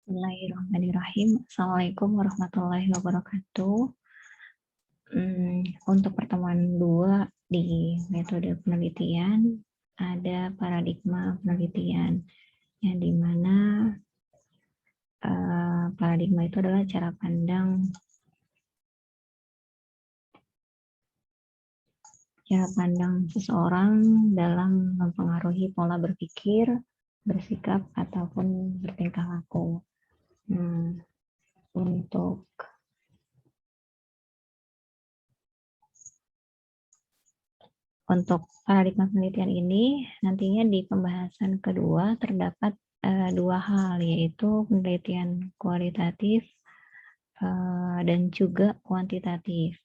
Bismillahirrahmanirrahim. Assalamualaikum warahmatullahi wabarakatuh. Untuk pertemuan 2 di metode penelitian, ada paradigma penelitian, yang dimana paradigma itu adalah cara pandang seseorang dalam mempengaruhi pola berpikir, bersikap, ataupun bertingkah laku. Untuk paradigma penelitian ini, nantinya di pembahasan kedua terdapat 2 hal, yaitu penelitian kualitatif dan juga kuantitatif.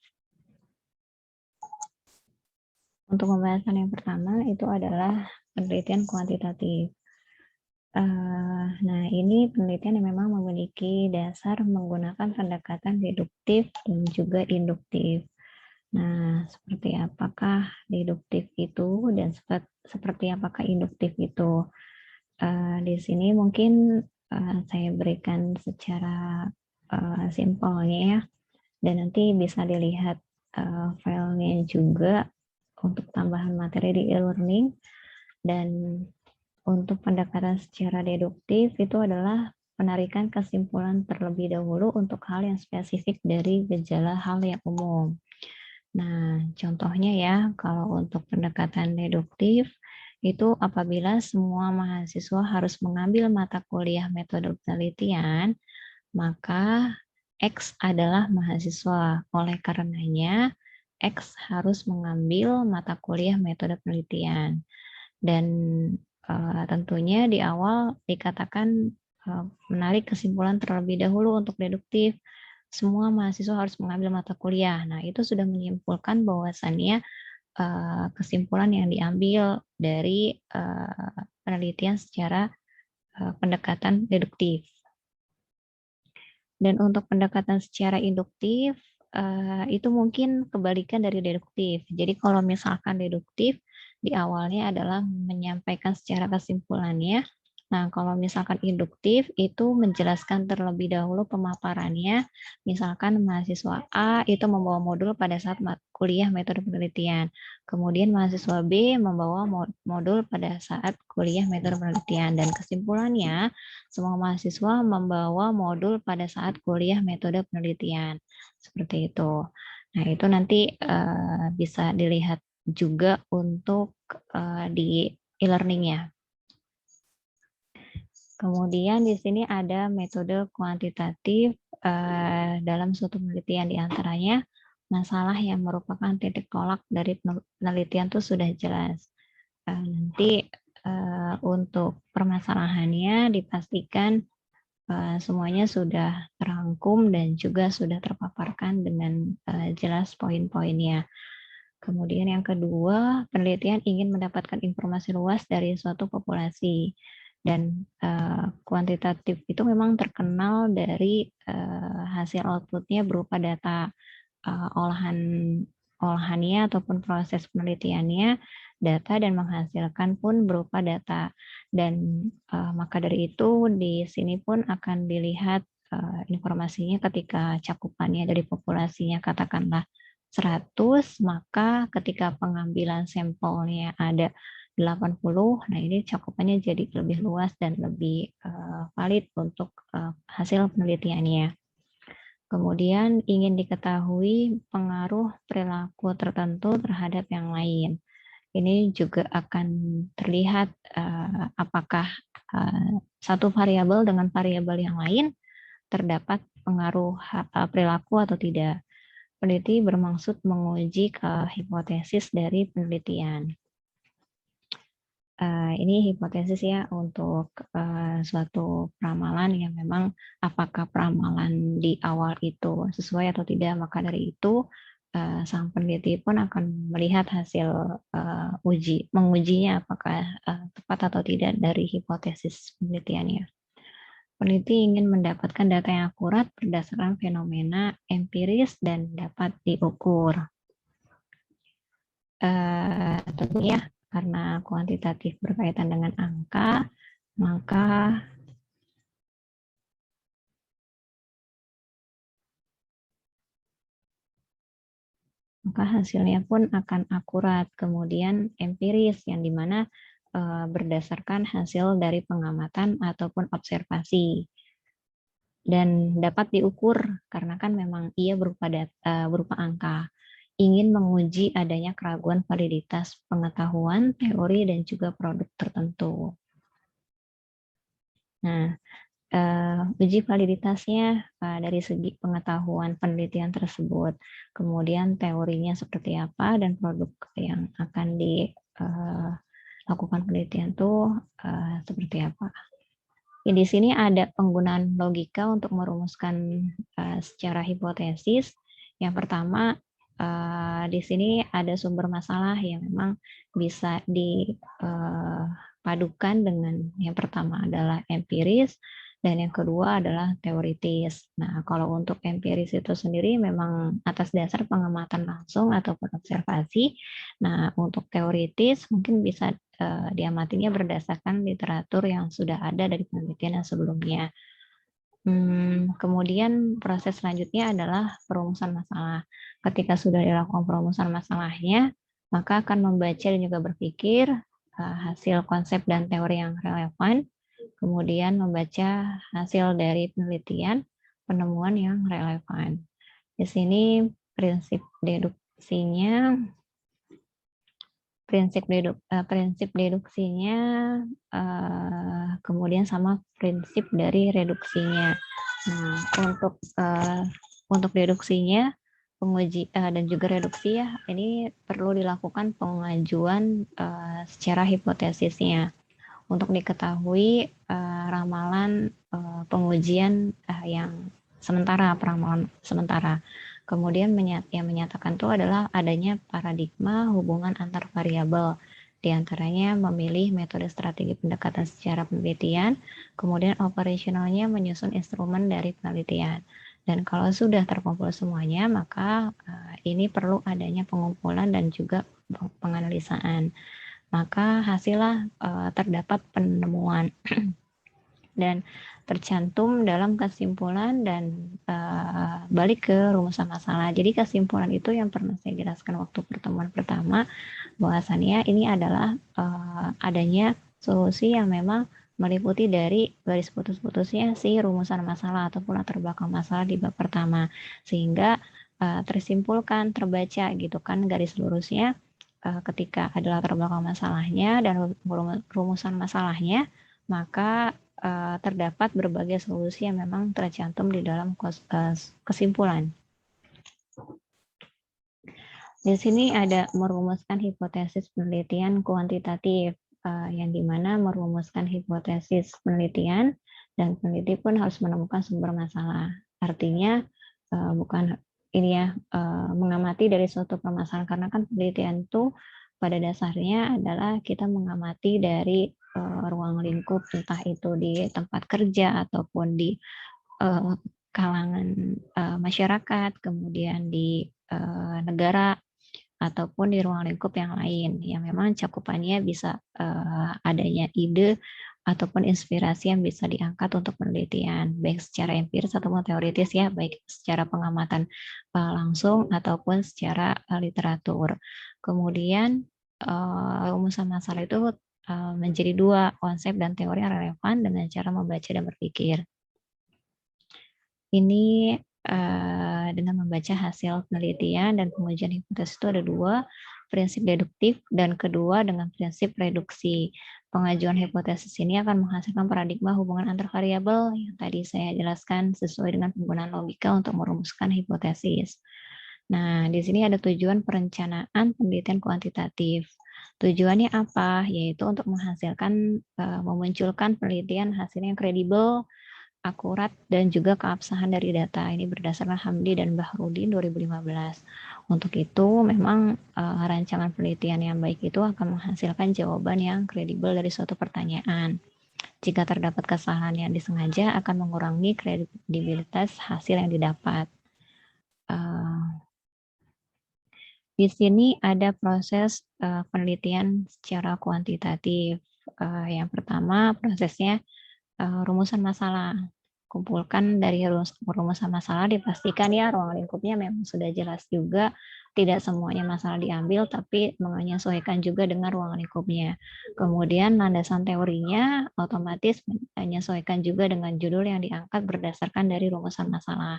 Untuk pembahasan yang pertama itu adalah penelitian kuantitatif. Nah, ini penelitian yang memang memiliki dasar menggunakan pendekatan deduktif dan juga induktif. Nah, seperti apakah deduktif itu dan seperti apakah induktif itu? Di sini mungkin saya berikan secara simpelnya ya, dan nanti bisa dilihat filenya juga untuk tambahan materi di e-learning. Dan untuk pendekatan secara deduktif itu adalah penarikan kesimpulan terlebih dahulu untuk hal yang spesifik dari gejala hal yang umum. Nah, contohnya ya, kalau untuk pendekatan deduktif, itu apabila semua mahasiswa harus mengambil mata kuliah metode penelitian, maka X adalah mahasiswa. Oleh karenanya, X harus mengambil mata kuliah metode penelitian. Dan tentunya di awal dikatakan menarik kesimpulan terlebih dahulu untuk deduktif. Semua mahasiswa harus mengambil mata kuliah. Nah, itu sudah menyimpulkan bahwasannya kesimpulan yang diambil dari penelitian secara pendekatan deduktif. Dan untuk pendekatan secara induktif, itu mungkin kebalikan dari deduktif. Jadi kalau misalkan deduktif, di awalnya adalah menyampaikan secara kesimpulannya. Nah, kalau misalkan induktif, itu menjelaskan terlebih dahulu pemaparannya. Misalkan mahasiswa A itu membawa modul pada saat kuliah metode penelitian. Kemudian mahasiswa B membawa modul pada saat kuliah metode penelitian. Dan kesimpulannya, semua mahasiswa membawa modul pada saat kuliah metode penelitian. Seperti itu. Nah, itu nanti bisa dilihat juga untuk di e-learning-nya. Kemudian di sini ada metode kuantitatif dalam suatu penelitian, di antaranya masalah yang merupakan titik tolak dari penelitian itu sudah jelas. Nanti untuk permasalahannya dipastikan semuanya sudah terangkum dan juga sudah terpaparkan dengan jelas poin-poinnya. Kemudian yang kedua, penelitian ingin mendapatkan informasi luas dari suatu populasi. Dan kuantitatif itu memang terkenal dari hasil outputnya berupa data olahannya ataupun proses penelitiannya, data, dan menghasilkan pun berupa data. Dan maka dari itu di sini pun akan dilihat informasinya ketika cakupannya dari populasinya katakanlah 100, maka ketika pengambilan sampelnya ada 80, nah ini cakupannya jadi lebih luas dan lebih valid untuk hasil penelitiannya. Kemudian ingin diketahui pengaruh perilaku tertentu terhadap yang lain. Ini juga akan terlihat apakah satu variabel dengan variabel yang lain terdapat pengaruh perilaku atau tidak. Peneliti bermaksud menguji hipotesis dari penelitian. Ini hipotesis ya untuk suatu peramalan yang memang apakah peramalan di awal itu sesuai atau tidak. Maka dari itu sang peneliti pun akan melihat hasil mengujinya apakah tepat atau tidak dari hipotesis penelitiannya. Peneliti ingin mendapatkan data yang akurat berdasarkan fenomena empiris dan dapat diukur. Tentunya karena kuantitatif berkaitan dengan angka, maka maka hasilnya pun akan akurat. Kemudian empiris, yang dimana berdasarkan hasil dari pengamatan ataupun observasi. Dan dapat diukur, karena kan memang ia berupa angka. Ingin menguji adanya keraguan validitas pengetahuan, teori, dan juga produk tertentu. Nah, uji validitasnya dari segi pengetahuan penelitian tersebut, kemudian teorinya seperti apa, dan produk yang akan dilakukan penelitian itu seperti apa. Ya, di sini ada penggunaan logika untuk merumuskan secara hipotesis. Yang pertama, di sini ada sumber masalah yang memang bisa dipadukan dengan yang pertama adalah empiris, dan yang kedua adalah teoritis. Nah, kalau untuk empiris itu sendiri memang atas dasar pengamatan langsung ataupun observasi. Nah, untuk teoritis mungkin bisa diamatinya berdasarkan literatur yang sudah ada dari penelitian yang sebelumnya. Kemudian proses selanjutnya adalah perumusan masalah. Ketika sudah dilakukan perumusan masalahnya, maka akan membaca dan juga berpikir hasil konsep dan teori yang relevan, kemudian membaca hasil dari penelitian, penemuan yang relevan. Di sini prinsip deduksinya, kemudian sama prinsip dari reduksinya. Nah, untuk deduksinya, dan juga reduksi ya, ini perlu dilakukan pengajuan secara hipotesisnya untuk diketahui ramalan pengujian yang sementara, peramalan sementara. Kemudian yang menyatakan itu adalah adanya paradigma hubungan antar variabel, diantaranya memilih metode strategi pendekatan secara penelitian, kemudian operasionalnya menyusun instrumen dari penelitian. Dan kalau sudah terkumpul semuanya, maka ini perlu adanya pengumpulan dan juga penganalisaan. Maka hasilnya terdapat penemuan dan tercantum dalam kesimpulan dan balik ke rumusan masalah. Jadi kesimpulan itu yang pernah saya jelaskan waktu pertemuan pertama, bahwasannya ini adalah adanya solusi yang memang meliputi dari garis putus-putusnya si rumusan masalah ataupun latar belakang masalah di bab pertama, sehingga tersimpulkan, terbaca gitu kan garis lurusnya ketika ada latar belakang masalahnya dan rumusan masalahnya, maka terdapat berbagai solusi yang memang tercantum di dalam kesimpulan. Di sini ada merumuskan hipotesis penelitian kuantitatif, yang dimana merumuskan hipotesis penelitian dan peneliti pun harus menemukan sumber masalah. Artinya bukan ini ya mengamati dari suatu permasalahan, karena kan penelitian itu pada dasarnya adalah kita mengamati dari ruang lingkup, entah itu di tempat kerja ataupun di kalangan masyarakat, kemudian di negara ataupun di ruang lingkup yang lain, yang memang cakupannya bisa adanya ide ataupun inspirasi yang bisa diangkat untuk penelitian, baik secara empiris ataupun teoritis ya, baik secara pengamatan langsung ataupun secara literatur. Kemudian rumusan masalah itu menjadi dua, konsep dan teori yang relevan dengan cara membaca dan berpikir. Ini dengan membaca hasil penelitian dan pengujian hipotesis itu ada dua, prinsip deduktif dan kedua dengan prinsip reduksi. Pengajuan hipotesis ini akan menghasilkan paradigma hubungan antar variabel yang tadi saya jelaskan sesuai dengan penggunaan logika untuk merumuskan hipotesis. Nah, di sini ada tujuan perencanaan penelitian kuantitatif. Tujuannya apa? Yaitu untuk menghasilkan, memunculkan penelitian hasil yang kredibel, akurat, dan juga keabsahan dari data. Ini berdasarkan Hamdi dan Bahrudin 2015. Untuk itu, memang rancangan penelitian yang baik itu akan menghasilkan jawaban yang kredibel dari suatu pertanyaan. Jika terdapat kesalahan yang disengaja, akan mengurangi kredibilitas hasil yang didapat. Di sini ada proses penelitian secara kuantitatif. Yang pertama, prosesnya rumusan masalah. dikumpulkan dari rumusan masalah, dipastikan ya ruang lingkupnya memang sudah jelas juga, tidak semuanya masalah diambil, tapi menyesuaikan juga dengan ruang lingkupnya. Kemudian landasan teorinya otomatis menyesuaikan juga dengan judul yang diangkat berdasarkan dari rumusan masalah.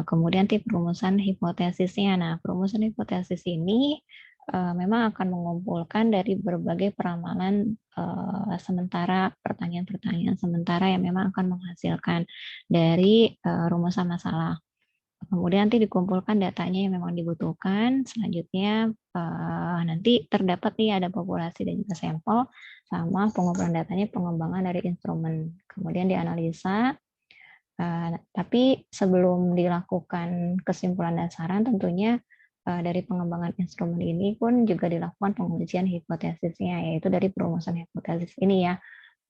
Kemudian tip perumusan hipotesisnya. Nah, perumusan hipotesis ini memang akan mengumpulkan dari berbagai peramalan sementara, pertanyaan-pertanyaan sementara yang memang akan menghasilkan dari rumusan masalah. Kemudian nanti dikumpulkan datanya yang memang dibutuhkan. Selanjutnya nanti terdapat nih ada populasi dan juga sampel, sama pengumpulan datanya, pengembangan dari instrumen. Kemudian dianalisa. Tapi sebelum dilakukan kesimpulan dasaran, tentunya dari pengembangan instrumen ini pun juga dilakukan pengujian hipotesisnya, yaitu dari perumusan hipotesis ini ya,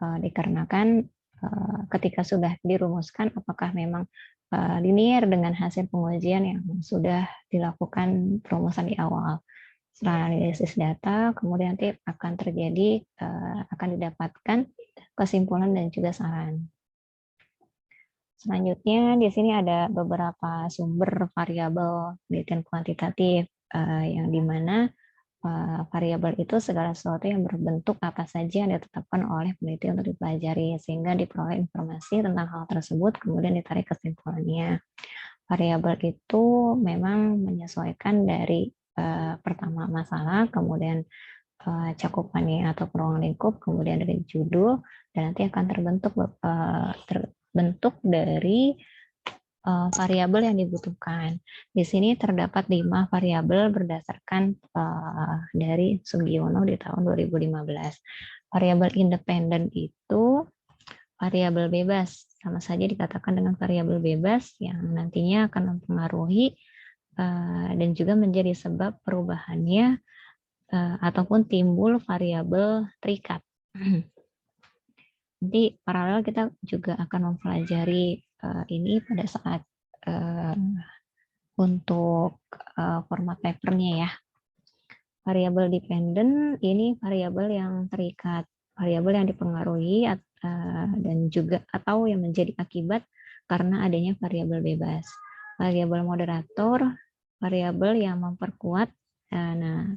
dikarenakan ketika sudah dirumuskan apakah memang linear dengan hasil pengujian yang sudah dilakukan perumusan di awal. Setelah analisis data, kemudian nanti akan terjadi, akan didapatkan kesimpulan dan juga saran. Selanjutnya di sini ada beberapa sumber variabel penelitian kuantitatif yang dimana variabel itu segala sesuatu yang berbentuk apa saja yang ditetapkan oleh peneliti untuk dipelajari sehingga diperoleh informasi tentang hal tersebut kemudian ditarik kesimpulannya. Variabel itu memang menyesuaikan dari pertama masalah, kemudian cakupannya atau ruang lingkup, kemudian dari judul, dan nanti akan terbentuk dari variabel yang dibutuhkan. Di sini terdapat 5 variabel berdasarkan dari Sugiono di tahun 2015. Variabel independen itu variabel bebas, sama saja dikatakan dengan variabel bebas yang nantinya akan mempengaruhi dan juga menjadi sebab perubahannya ataupun timbul variabel terikat. Nanti paralel kita juga akan mempelajari ini pada saat untuk format papernya ya. Variabel dependent ini variabel yang terikat, variabel yang dipengaruhi dan juga atau yang menjadi akibat karena adanya variabel bebas. Variabel moderator, variabel yang memperkuat,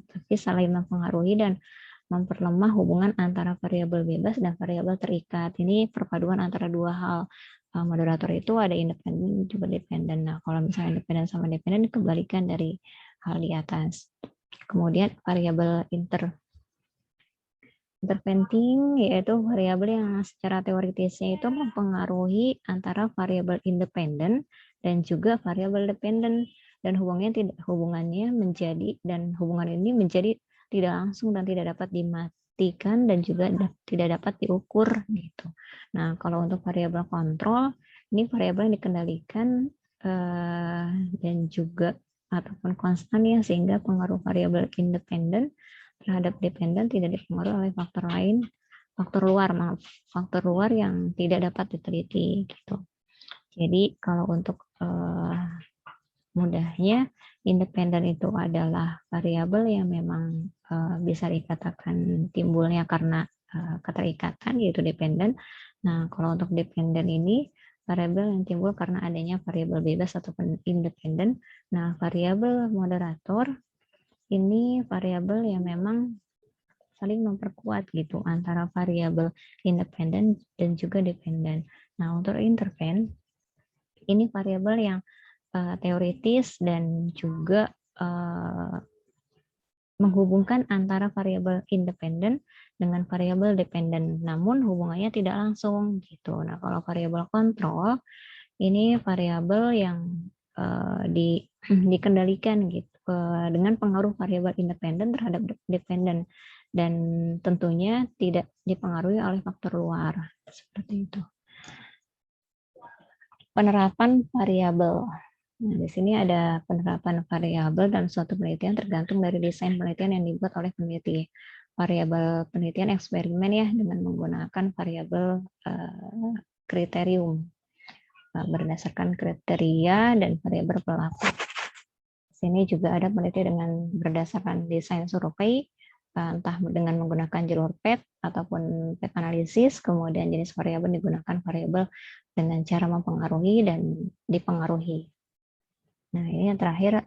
tapi saling mempengaruhi dan memperlemah hubungan antara variabel bebas dan variabel terikat. Ini perpaduan antara dua hal. Moderator itu ada independen juga dependen. Nah, kalau misalnya independen sama dependen dikembalikan dari hal di atas. Kemudian variabel interventing yaitu variabel yang secara teoritisnya itu mempengaruhi antara variabel independen dan juga variabel dependen dan hubungannya menjadi dan hubungan ini menjadi tidak langsung dan tidak dapat dimatikan dan juga tidak dapat diukur gitu. Nah, kalau untuk variabel kontrol, ini variabel yang dikendalikan dan juga ataupun konstan ya, sehingga pengaruh variabel independen terhadap dependen tidak dipengaruhi oleh faktor lain, faktor luar yang tidak dapat diteliti gitu. Jadi kalau untuk mudahnya, independen itu adalah variabel yang memang bisa dikatakan timbulnya karena keterikatan, yaitu dependen. Nah, kalau untuk dependen ini, variabel yang timbul karena adanya variabel bebas ataupun independen. Nah, variabel moderator ini variabel yang memang saling memperkuat gitu antara variabel independen dan juga dependen. Nah, untuk interven, ini variabel yang teoritis dan juga menghubungkan antara variabel independen dengan variabel dependen, namun hubungannya tidak langsung gitu. Nah, kalau variabel kontrol ini variabel yang dikendalikan gitu dengan pengaruh variabel independen terhadap dependen dan tentunya tidak dipengaruhi oleh faktor luar seperti itu. Penerapan variabel. Nah, di sini ada penerapan variabel dan suatu penelitian tergantung dari desain penelitian yang dibuat oleh peneliti. Variabel penelitian eksperimen ya dengan menggunakan variabel kriterium berdasarkan kriteria dan variabel pelaku. Di sini juga ada penelitian dengan berdasarkan desain survei entah dengan menggunakan jalur PET ataupun PET analisis, kemudian jenis variabel digunakan variabel dengan cara mempengaruhi dan dipengaruhi. Nah, ini yang terakhir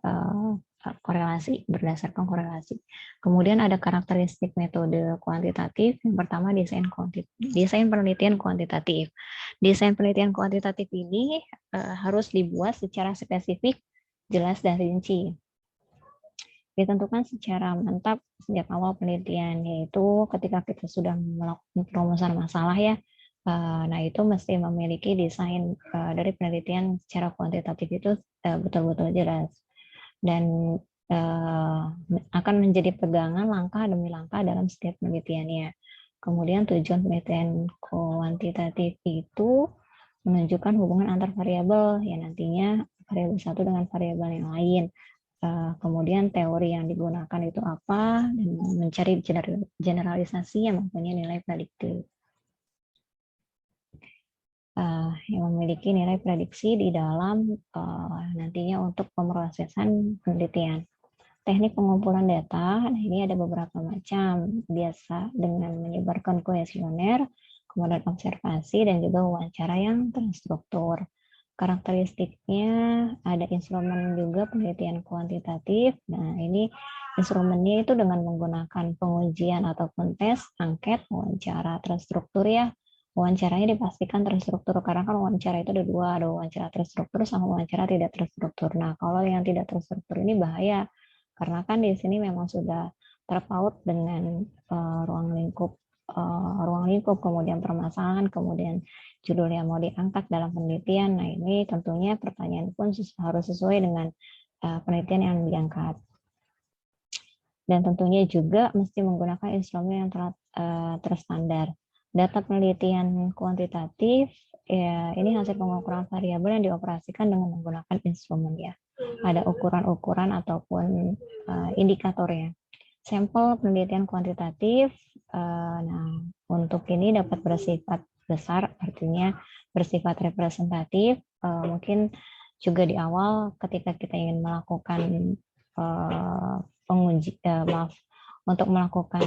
korelasi, berdasarkan korelasi. Kemudian ada karakteristik metode kuantitatif. Yang pertama desain penelitian kuantitatif. Desain penelitian kuantitatif ini harus dibuat secara spesifik, jelas dan rinci. Ditentukan secara mantap sejak awal penelitian, yaitu ketika kita sudah melakukan perumusan masalah ya. Nah, itu mesti memiliki desain dari penelitian secara kuantitatif itu betul-betul jelas dan akan menjadi pegangan langkah demi langkah dalam setiap penelitiannya. Kemudian tujuan penelitian kuantitatif itu menunjukkan hubungan antar variabel ya, nantinya variabel satu dengan variabel yang lain. Kemudian teori yang digunakan itu apa, dan mencari generalisasi yang mempunyai nilai prediktif. Yang memiliki nilai prediksi di dalam nantinya untuk pemrosesan penelitian. Teknik pengumpulan data, nah ini ada beberapa macam, biasa dengan menyebarkan kuesioner, kemudian observasi, dan juga wawancara yang terstruktur. Karakteristiknya ada instrumen juga penelitian kuantitatif. Nah, ini instrumennya itu dengan menggunakan pengujian ataupun tes, angket, wawancara terstruktur ya. Wawancaranya dipastikan terstruktur karena kan wawancara itu ada dua, ada wawancara terstruktur sama wawancara tidak terstruktur. Nah, kalau yang tidak terstruktur ini bahaya karena kan di sini memang sudah terpaut dengan ruang lingkup, kemudian permasalahan, kemudian judul yang mau diangkat dalam penelitian. Nah, ini tentunya pertanyaan pun harus sesuai dengan penelitian yang diangkat. Dan tentunya juga mesti menggunakan instrumen yang terstandar. Data penelitian kuantitatif, ya, ini hasil pengukuran variabel yang dioperasikan dengan menggunakan instrumen ya. Ada ukuran-ukuran ataupun indikatornya. Sampel penelitian kuantitatif, nah untuk ini dapat bersifat besar, artinya bersifat representatif. Mungkin juga di awal ketika kita ingin melakukan untuk melakukan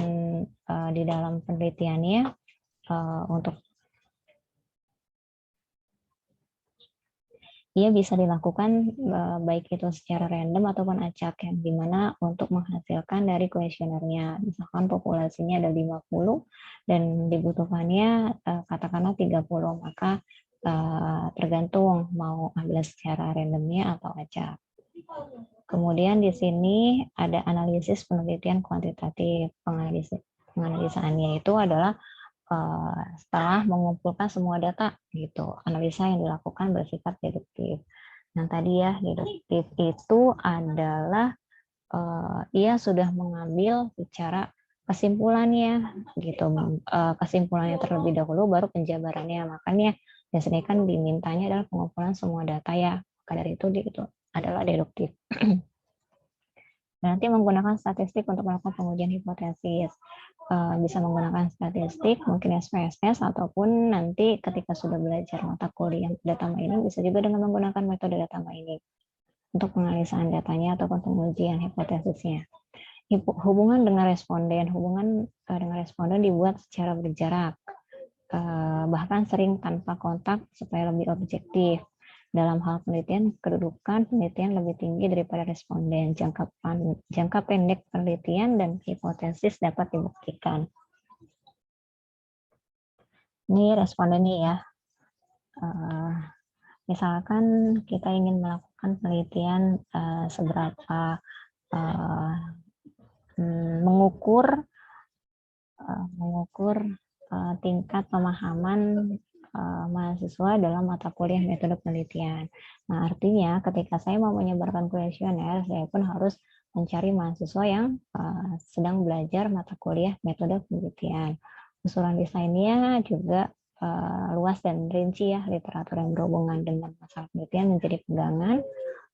di dalam penelitiannya untuk ia bisa dilakukan baik itu secara random ataupun acak, yang dimana untuk menghasilkan dari kuesionernya. Misalkan populasinya ada 50 dan dibutuhkannya katakanlah 30, maka tergantung mau ambil secara randomnya atau acak. Kemudian di sini ada analisis penelitian kuantitatif. Penganalisaannya itu adalah setelah mengumpulkan semua data gitu, analisa yang dilakukan bersifat deduktif. Nah, tadi ya, deduktif itu adalah ia sudah mengambil secara kesimpulannya gitu, kesimpulannya terlebih dahulu baru penjabarannya. Makanya biasanya kan dimintanya adalah pengumpulan semua data ya, maka dari itu adalah deduktif. Nanti menggunakan statistik untuk melakukan pengujian hipotesis. Bisa menggunakan statistik, mungkin SPSS, ataupun nanti ketika sudah belajar mata kuliah data mining, bisa juga dengan menggunakan metode data mining untuk penganalisan datanya ataupun pengujian hipotesisnya. Hubungan dengan responden dibuat secara berjarak, bahkan sering tanpa kontak supaya lebih objektif. Dalam hal penelitian, kedudukan penelitian lebih tinggi daripada responden. Jangka pendek penelitian dan hipotesis dapat dibuktikan. Ini respondennya ya. Misalkan kita ingin melakukan penelitian seberapa mengukur tingkat pemahaman mahasiswa dalam mata kuliah metode penelitian. Nah, artinya ketika saya mau menyebarkan kuesioner, saya pun harus mencari mahasiswa yang sedang belajar mata kuliah metode penelitian. Usulan desainnya juga luas dan rinci ya, literatur yang berhubungan dengan masalah penelitian menjadi pegangan,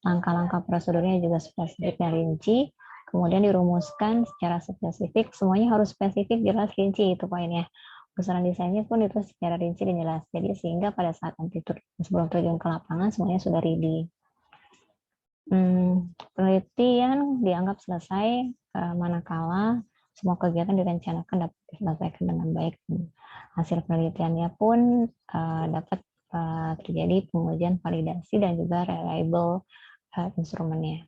langkah-langkah prosedurnya juga spesifik dan rinci, kemudian dirumuskan secara spesifik, semuanya harus spesifik, jelas, rinci, itu poinnya. Usulan desainnya pun itu secara rinci dan jelas, jadi sehingga pada saat nanti sebelum terjun ke lapangan semuanya sudah ready. Penelitian dianggap selesai manakala semua kegiatan direncanakan dapat diselesaikan dengan baik. Hasil penelitiannya pun dapat terjadi pengujian validasi dan juga reliable instrumennya.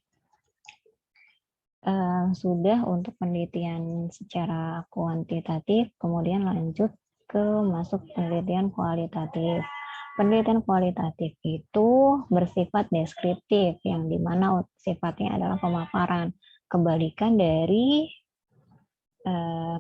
Sudah untuk penelitian secara kuantitatif, kemudian lanjut ke masuk penelitian kualitatif. Penelitian kualitatif itu bersifat deskriptif, yang dimana sifatnya adalah pemaparan. Kebalikan dari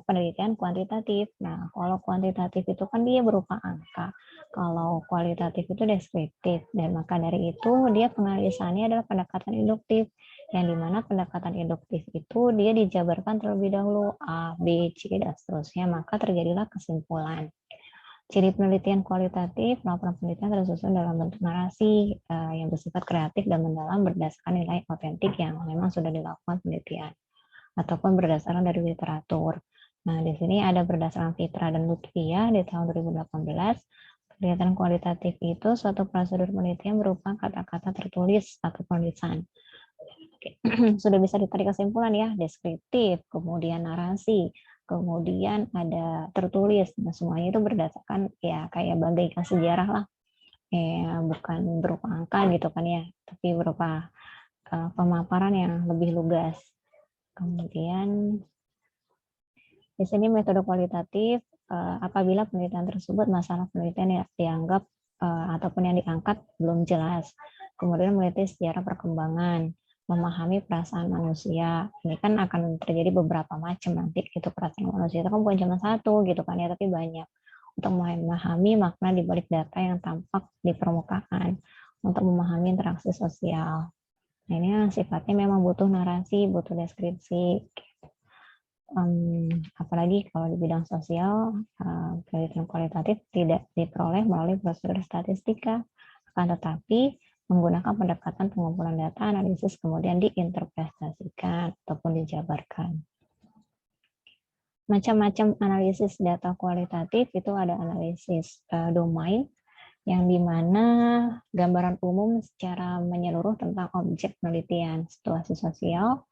penelitian kuantitatif. Nah, kalau kuantitatif itu kan dia berupa angka. Kalau kualitatif itu deskriptif. Dan maka dari itu dia penganalisannya adalah pendekatan induktif. Yang dimana pendekatan induktif itu dia dijabarkan terlebih dahulu A, B, C, dan seterusnya. Maka terjadilah kesimpulan. Ciri penelitian kualitatif, laporan penelitian tersusun dalam bentuk narasi yang bersifat kreatif dan mendalam berdasarkan nilai otentik yang memang sudah dilakukan penelitian ataupun berdasarkan dari literatur. Nah, di sini ada berdasarkan Fitra dan Lutfia di tahun 2018. Penelitian kualitatif itu suatu prosedur penelitian berupa kata-kata tertulis atau penulisan. Sudah bisa ditarik kesimpulan ya, deskriptif, kemudian narasi, kemudian ada tertulis. Nah, semuanya itu berdasarkan ya kayak bagaikan sejarah lah. Bukan berupa angka gitu kan ya, tapi berupa pemaparan yang lebih lugas. Kemudian di sini metode kualitatif apabila penelitian tersebut masalah penelitian yang dianggap ataupun yang diangkat belum jelas. Kemudian meneliti sejarah perkembangan, memahami perasaan manusia. Ini kan akan terjadi beberapa macam nanti gitu, perasaan manusia itu kan bukan cuma satu gitu kan ya, tapi banyak. Untuk memahami makna di balik data yang tampak di permukaan, untuk memahami interaksi sosial. Nah, ini sifatnya memang butuh narasi, butuh deskripsi. Apalagi kalau di bidang sosial, penelitian kualitatif tidak diperoleh melalui prosedur statistika, akan tetapi menggunakan pendekatan pengumpulan data, analisis, kemudian diinterpretasikan ataupun dijabarkan. Macam-macam analisis data kualitatif itu ada analisis domain, yang dimana gambaran umum secara menyeluruh tentang objek penelitian, situasi sosial,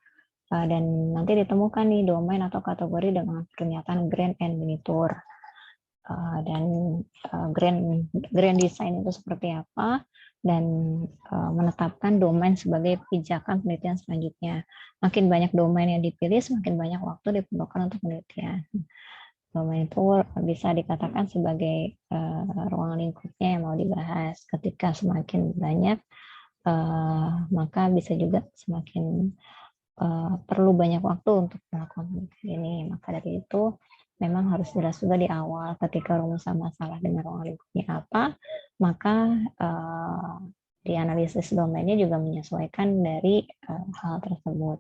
dan nanti ditemukan nih domain atau kategori dengan pernyataan grand and miniature. Dan grand design itu seperti apa, dan menetapkan domain sebagai pijakan penelitian selanjutnya. Makin banyak domain yang dipilih, semakin banyak waktu diperlukan untuk penelitian. Domain itu bisa dikatakan sebagai ruang lingkupnya yang mau dibahas. Ketika semakin banyak, maka bisa juga semakin perlu banyak waktu untuk melakukan ini. Maka dari itu memang harus jelas juga di awal ketika rumusan masalah dengan ruang lingkupnya apa, maka di analisis domainnya juga menyesuaikan dari hal tersebut.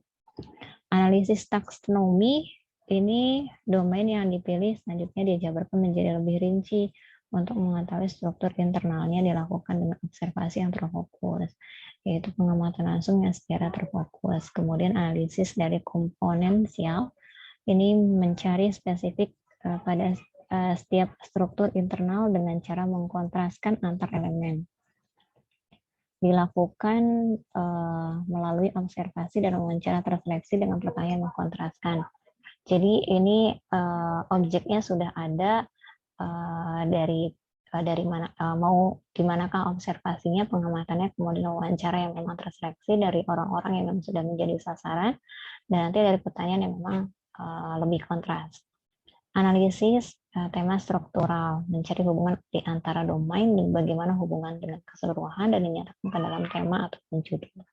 Analisis taksonomi ini domain yang dipilih selanjutnya dijabarkan menjadi lebih rinci untuk mengetahui struktur internalnya dilakukan dengan observasi yang terfokus, yaitu pengamatan langsung yang secara terfokus. Kemudian analisis dari komponensial ini mencari spesifik pada setiap struktur internal dengan cara mengkontraskan antar elemen. Dilakukan melalui observasi dan wawancara terseleksi dengan pertanyaan mengkontraskan. Jadi ini objeknya sudah ada dari mana mau di manakah observasinya, pengamatannya, kemudian wawancara yang memang terseleksi dari orang-orang yang memang sudah menjadi sasaran, dan nanti dari pertanyaan yang memang lebih kontras. Analisis tema struktural, mencari hubungan di antara domain dan bagaimana hubungan dengan keseluruhan dan dinyatakan ke dalam tema ataupun judul.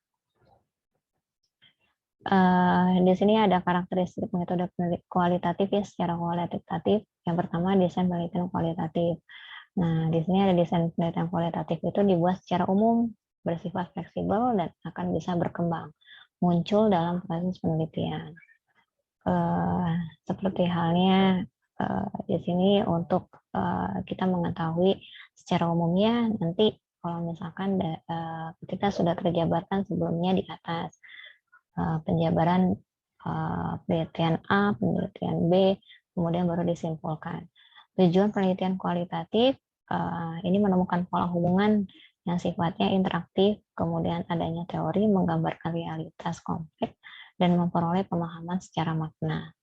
Di sini ada karakteristik metode kualitatif ya, secara kualitatif. Yang pertama, desain penelitian kualitatif. Nah, di sini ada desain penelitian kualitatif itu dibuat secara umum, bersifat fleksibel, dan akan bisa berkembang, muncul dalam proses penelitian. Seperti halnya di sini untuk kita mengetahui secara umumnya, nanti kalau misalkan kita sudah terjabarkan sebelumnya di atas penjabaran penelitian A, penelitian B, kemudian baru disimpulkan. Tujuan penelitian kualitatif ini menemukan pola hubungan yang sifatnya interaktif, kemudian adanya teori menggambarkan realitas kompleks dan memperoleh pemahaman secara makna.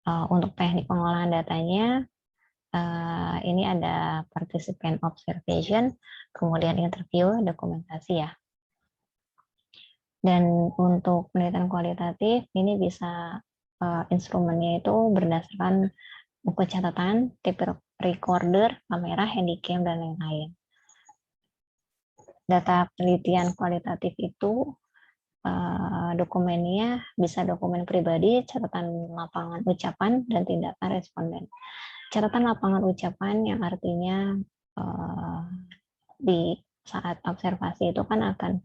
Untuk teknik pengolahan datanya, ini ada participant observation, kemudian interview, dokumentasi ya. Dan untuk penelitian kualitatif, ini bisa instrumennya itu berdasarkan buku catatan, tape recorder, kamera, handycam, dan lain-lain. Data penelitian kualitatif itu dokumennya bisa dokumen pribadi, catatan lapangan ucapan, dan tindakan responden. Catatan lapangan ucapan yang artinya di saat observasi itu kan akan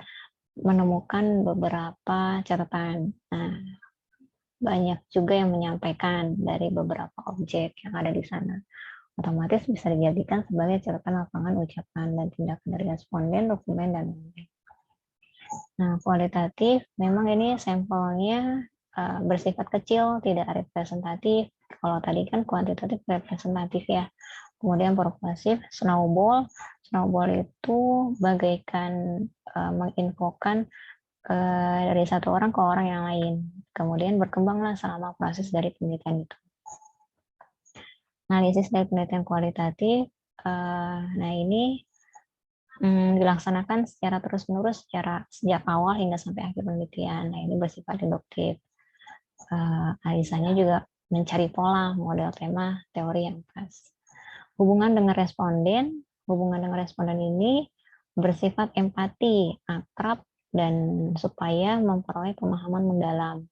menemukan beberapa catatan. Nah, banyak juga yang menyampaikan dari beberapa objek yang ada di sana. Otomatis bisa dijadikan sebagai catatan lapangan ucapan dan tindakan dari responden, dokumen, dan lain-lain. Nah, kualitatif memang ini sampelnya bersifat kecil, tidak representatif. Kalau tadi kan kuantitatif representatif ya. Kemudian progresif, snowball. Snowball itu bagaikan menginfokan dari satu orang ke orang yang lain. Kemudian berkembanglah selama proses dari penelitian itu. Analisis dari penelitian kualitatif, nah ini dilaksanakan secara terus-menerus sejak awal hingga sampai akhir penelitian. Nah, ini bersifat induktif. Analisanya juga mencari pola, model tema, teori yang pas. Hubungan dengan responden ini bersifat empati, akrab, dan supaya memperoleh pemahaman mendalam.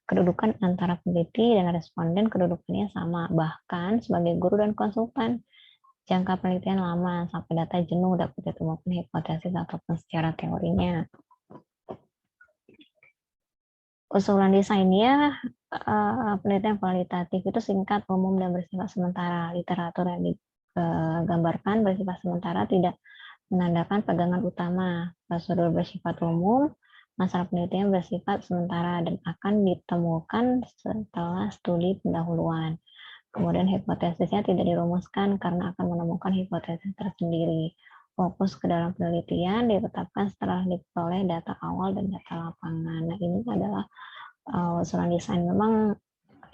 Kedudukan antara peneliti dan responden kedudukannya sama, bahkan sebagai guru dan konsultan. Jangka penelitian lama sampai data jenuh dapat ditemukan hipotesis ataupun secara teorinya. Usulan desainnya, penelitian kualitatif itu singkat, umum, dan bersifat sementara. Literatur yang digambarkan bersifat sementara tidak menandakan pegangan utama. Prosedur bersifat umum, masalah penelitian bersifat sementara dan akan ditemukan setelah studi pendahuluan. Kemudian hipotesisnya tidak dirumuskan karena akan menemukan hipotesis tersendiri. Fokus ke dalam penelitian ditetapkan setelah diperoleh data awal dan data lapangan. Nah, ini adalah usulan desain. Memang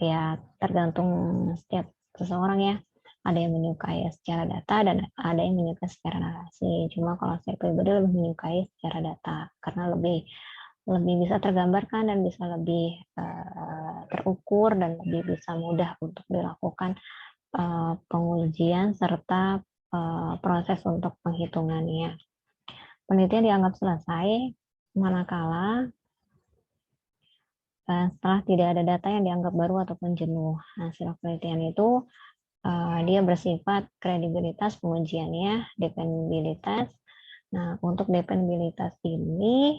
ya tergantung setiap seseorang ya. Ada yang menyukai secara data dan ada yang menyukai secara narasi. Cuma kalau saya pribadi lebih menyukai secara data karena lebih bisa tergambarkan dan bisa lebih terukur dan lebih bisa mudah untuk dilakukan pengujian serta proses untuk penghitungannya. Penelitian dianggap selesai manakala setelah tidak ada data yang dianggap baru ataupun jenuh. Hasil penelitian itu dia bersifat kredibilitas pengujiannya, dependabilitas. Nah, untuk dependabilitas ini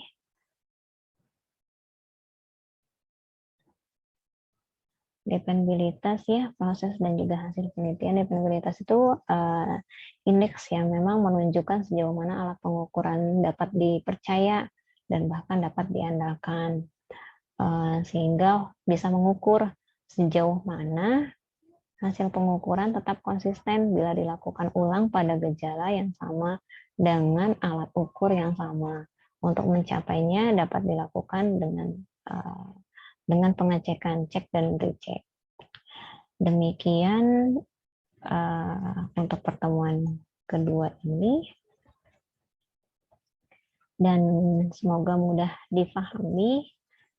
ya proses dan juga hasil penelitian. Dependabilitas itu indeks yang memang menunjukkan sejauh mana alat pengukuran dapat dipercaya dan bahkan dapat diandalkan, sehingga bisa mengukur sejauh mana hasil pengukuran tetap konsisten bila dilakukan ulang pada gejala yang sama dengan alat ukur yang sama. Untuk mencapainya dapat dilakukan dengan pengecekan cek dan recheck. Demikian untuk pertemuan kedua ini, dan semoga mudah difahami,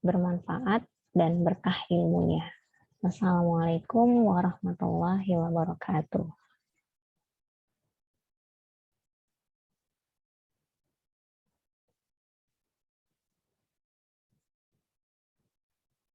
bermanfaat, dan berkah ilmunya. Wassalamualaikum warahmatullahi wabarakatuh.